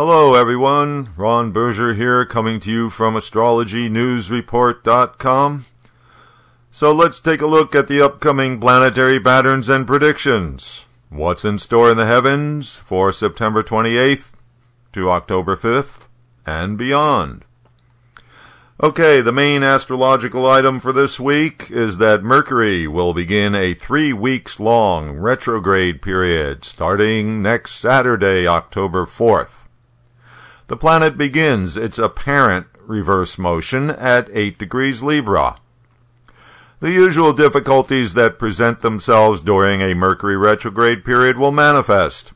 Hello everyone, Ron Berger here, coming to you from astrologynewsreport.com. So let's take a look at the upcoming planetary patterns and predictions. What's in store in the heavens for September 28th to October 5th and beyond. Okay, the main astrological item for this week is that Mercury will begin a 3 weeks long retrograde period starting next Saturday, October 4th. The planet begins its apparent reverse motion at 8 degrees Libra. The usual difficulties that present themselves during a Mercury retrograde period will manifest.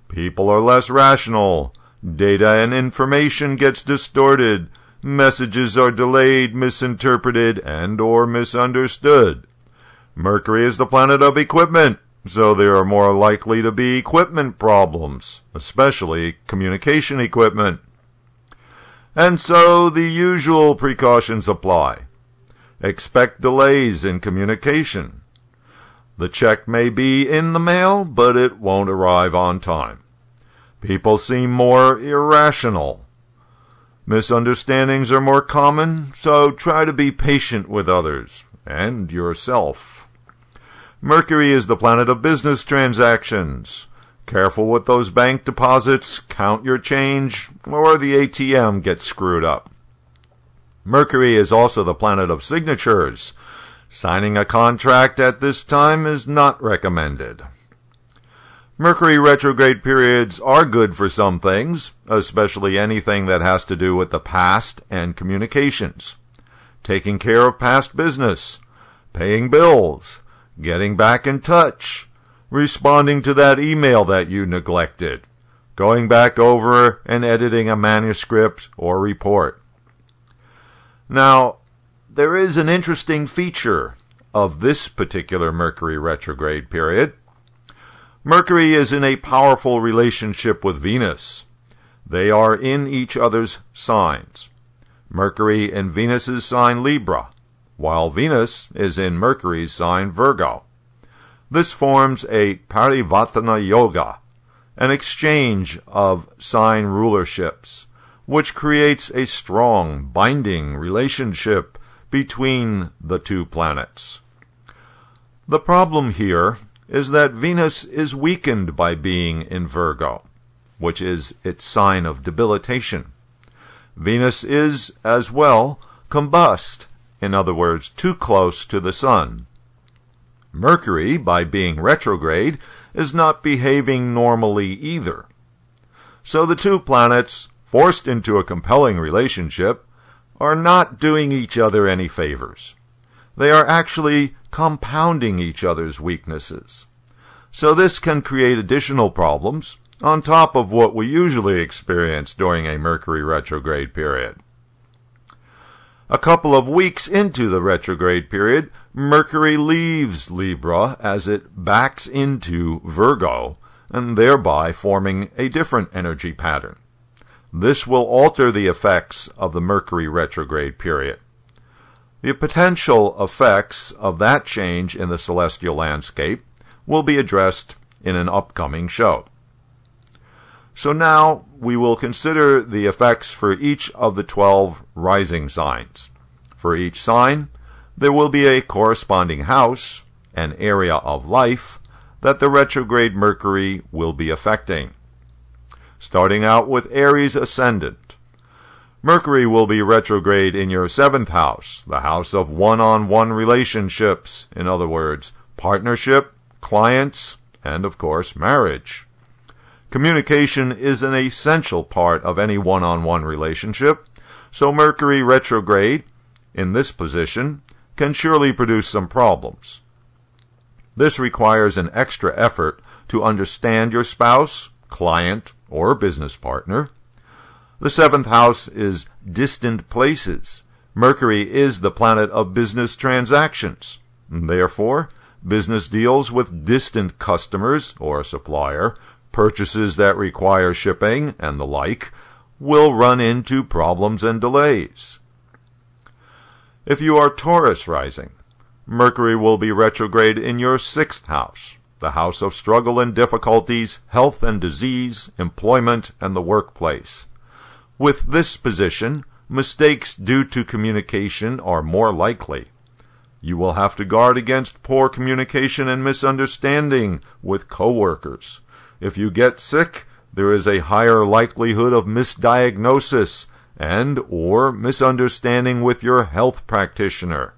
People are less rational, data and information gets distorted, messages are delayed, misinterpreted, and/or misunderstood. Mercury is the planet of equipment, so there are more likely to be equipment problems, especially communication equipment. And so the usual precautions apply. Expect delays in communication. The check may be in the mail, but it won't arrive on time. People seem more irrational. Misunderstandings are more common, so try to be patient with others and yourself. Mercury is the planet of business transactions. Careful with those bank deposits, count your change, or the ATM gets screwed up. Mercury is also the planet of signatures. Signing a contract at this time is not recommended. Mercury retrograde periods are good for some things, especially anything that has to do with the past and communications. Taking care of past business, paying bills, getting back in touch, responding to that email that you neglected, going back over and editing a manuscript or report. Now, there is an interesting feature of this particular Mercury retrograde period. Mercury is in a powerful relationship with Venus. They are in each other's signs. Mercury in Venus's sign Libra, while Venus is in Mercury's sign Virgo. This forms a Parivatana Yoga, an exchange of sign rulerships, which creates a strong, binding relationship between the two planets. The problem here is that Venus is weakened by being in Virgo, which is its sign of debilitation. Venus is, as well, combust, in other words, too close to the Sun. Mercury, by being retrograde, is not behaving normally either. So the two planets, forced into a compelling relationship, are not doing each other any favors. They are actually compounding each other's weaknesses. So this can create additional problems on top of what we usually experience during a Mercury retrograde period. A couple of weeks into the retrograde period, Mercury leaves Libra as it backs into Virgo, and thereby forming a different energy pattern. This will alter the effects of the Mercury retrograde period. The potential effects of that change in the celestial landscape will be addressed in an upcoming show. So now we will consider the effects for each of the 12 rising signs. For each sign, there will be a corresponding house, an area of life, that the retrograde Mercury will be affecting. Starting out with Aries Ascendant. Mercury will be retrograde in your 7th house, the house of one-on-one relationships, in other words, partnership, clients, and of course, marriage. Communication is an essential part of any one-on-one relationship, so Mercury retrograde, in this position, can surely produce some problems. This requires an extra effort to understand your spouse, client, or business partner. The 7th house is distant places. Mercury is the planet of business transactions. Therefore, business deals with distant customers or a supplier, purchases that require shipping, and the like, will run into problems and delays. If you are Taurus rising, Mercury will be retrograde in your 6th house, the house of struggle and difficulties, health and disease, employment, and the workplace. With this position, mistakes due to communication are more likely. You will have to guard against poor communication and misunderstanding with coworkers. If you get sick, there is a higher likelihood of misdiagnosis and/or misunderstanding with your health practitioner.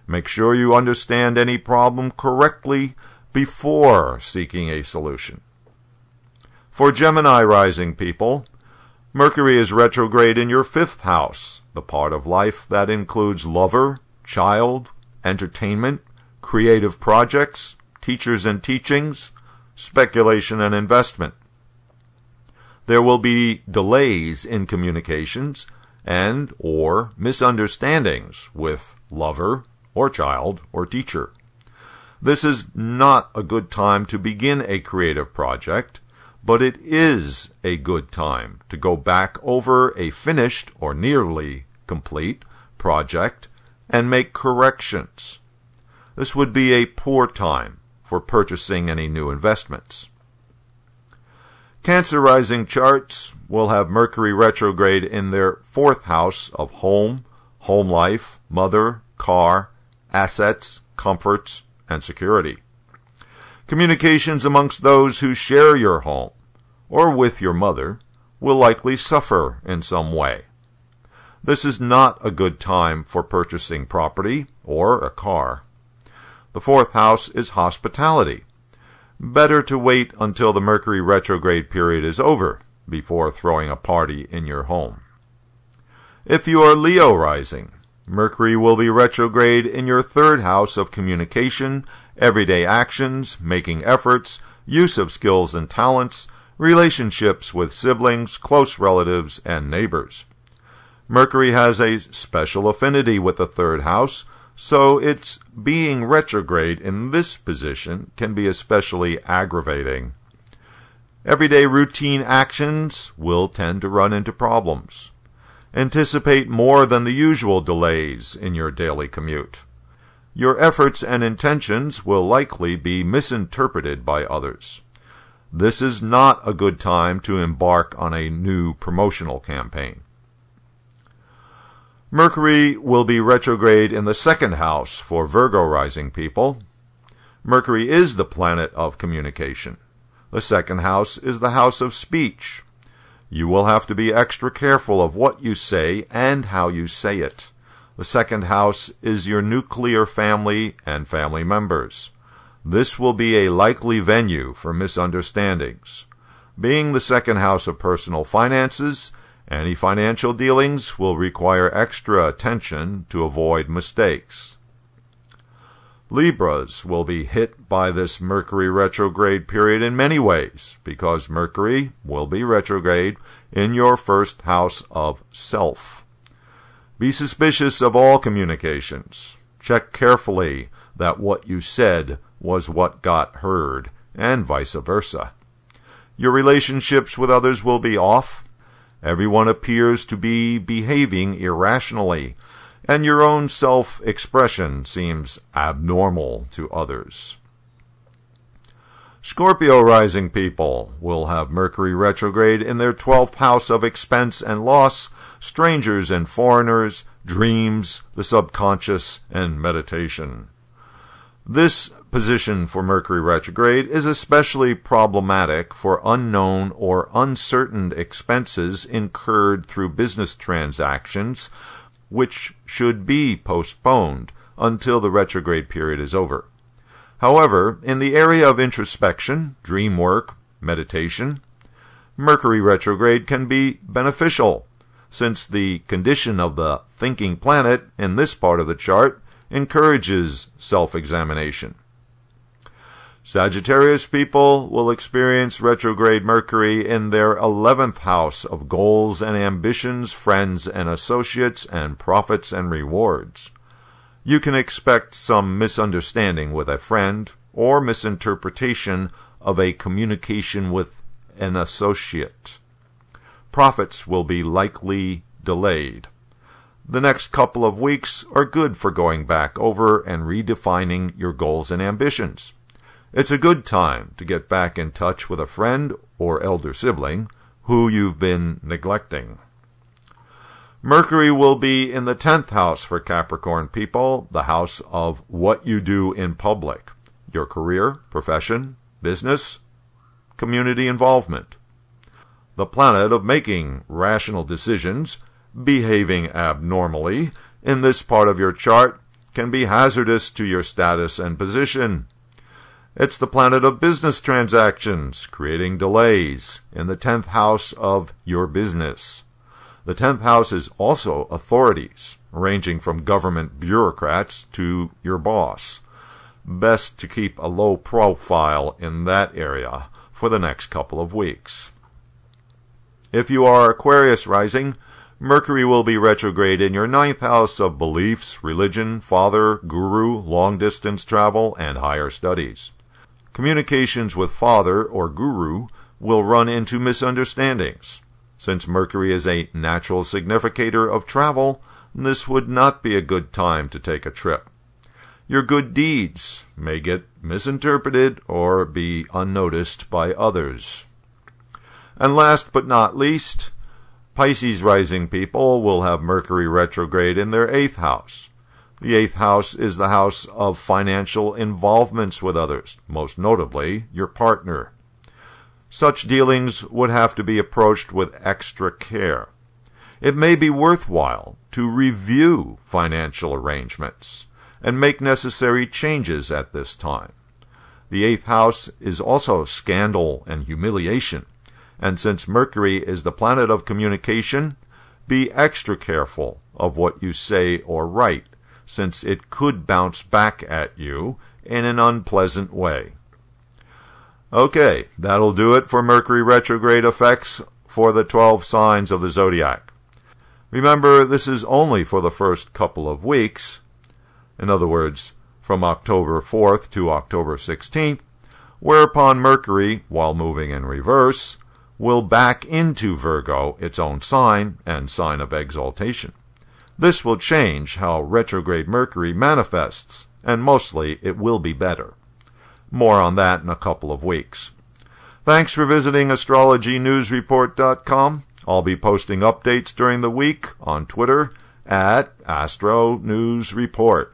Make sure you understand any problem correctly before seeking a solution. For Gemini rising people, Mercury is retrograde in your 5th house, the part of life that includes lover, child, entertainment, creative projects, teachers and teachings, speculation and investment. There will be delays in communications and/or misunderstandings with lover or child or teacher. This is not a good time to begin a creative project, but it is a good time to go back over a finished or nearly complete project and make corrections. This would be a poor time for purchasing any new investments. Cancer rising charts will have Mercury retrograde in their 4th house of home, home life, mother, car, assets, comforts, and security. Communications amongst those who share your home or with your mother will likely suffer in some way. This is not a good time for purchasing property or a car. The 4th house is hospitality. Better to wait until the Mercury retrograde period is over before throwing a party in your home. If you are Leo rising, Mercury will be retrograde in your 3rd house of communication, everyday actions, making efforts, use of skills and talents, relationships with siblings, close relatives, and neighbors. Mercury has a special affinity with the 3rd house, so its being retrograde in this position can be especially aggravating. Everyday routine actions will tend to run into problems. Anticipate more than the usual delays in your daily commute. Your efforts and intentions will likely be misinterpreted by others. This is not a good time to embark on a new promotional campaign. Mercury will be retrograde in the 2nd house for Virgo rising people. Mercury is the planet of communication. The 2nd house is the house of speech. You will have to be extra careful of what you say and how you say it. The 2nd house is your nuclear family and family members. This will be a likely venue for misunderstandings. Being the 2nd house of personal finances, any financial dealings will require extra attention to avoid mistakes. Libras will be hit by this Mercury retrograde period in many ways because Mercury will be retrograde in your 1st house of self. Be suspicious of all communications. Check carefully that what you said was what got heard, and vice versa. Your relationships with others will be off. Everyone appears to be behaving irrationally, and your own self-expression seems abnormal to others. Scorpio rising people will have Mercury retrograde in their 12th house of expense and loss, strangers and foreigners, dreams, the subconscious, and meditation. This position for Mercury retrograde is especially problematic for unknown or uncertain expenses incurred through business transactions, which should be postponed until the retrograde period is over. However, in the area of introspection, dream work, meditation, Mercury retrograde can be beneficial, since the condition of the thinking planet in this part of the chart encourages self-examination. Sagittarius people will experience retrograde Mercury in their 11th house of goals and ambitions, friends and associates, and profits and rewards. You can expect some misunderstanding with a friend or misinterpretation of a communication with an associate. Profits will be likely delayed. The next couple of weeks are good for going back over and redefining your goals and ambitions. It's a good time to get back in touch with a friend or elder sibling who you've been neglecting. Mercury will be in the 10th house for Capricorn people, the house of what you do in public, your career, profession, business, community involvement. The planet of making rational decisions, behaving abnormally, in this part of your chart can be hazardous to your status and position. It's the planet of business transactions, creating delays in the 10th house of your business. The 10th house is also authorities, ranging from government bureaucrats to your boss. Best to keep a low profile in that area for the next couple of weeks. If you are Aquarius rising, Mercury will be retrograde in your 9th house of beliefs, religion, father, guru, long-distance travel, and higher studies. Communications with father or guru will run into misunderstandings. Since Mercury is a natural significator of travel, this would not be a good time to take a trip. Your good deeds may get misinterpreted or be unnoticed by others. And last but not least, Pisces rising people will have Mercury retrograde in their 8th house. The 8th house is the house of financial involvements with others, most notably your partner. Such dealings would have to be approached with extra care. It may be worthwhile to review financial arrangements and make necessary changes at this time. The 8th house is also scandal and humiliation, and since Mercury is the planet of communication, be extra careful of what you say or write, since it could bounce back at you in an unpleasant way. Okay, that'll do it for Mercury retrograde effects for the 12 signs of the zodiac. Remember, this is only for the first couple of weeks. In other words, from October 4th to October 16th, whereupon Mercury, while moving in reverse, will back into Virgo, its own sign and sign of exaltation. This will change how retrograde Mercury manifests, and mostly it will be better. More on that in a couple of weeks. Thanks for visiting astrologynewsreport.com. I'll be posting updates during the week on Twitter @AstroNewsReport.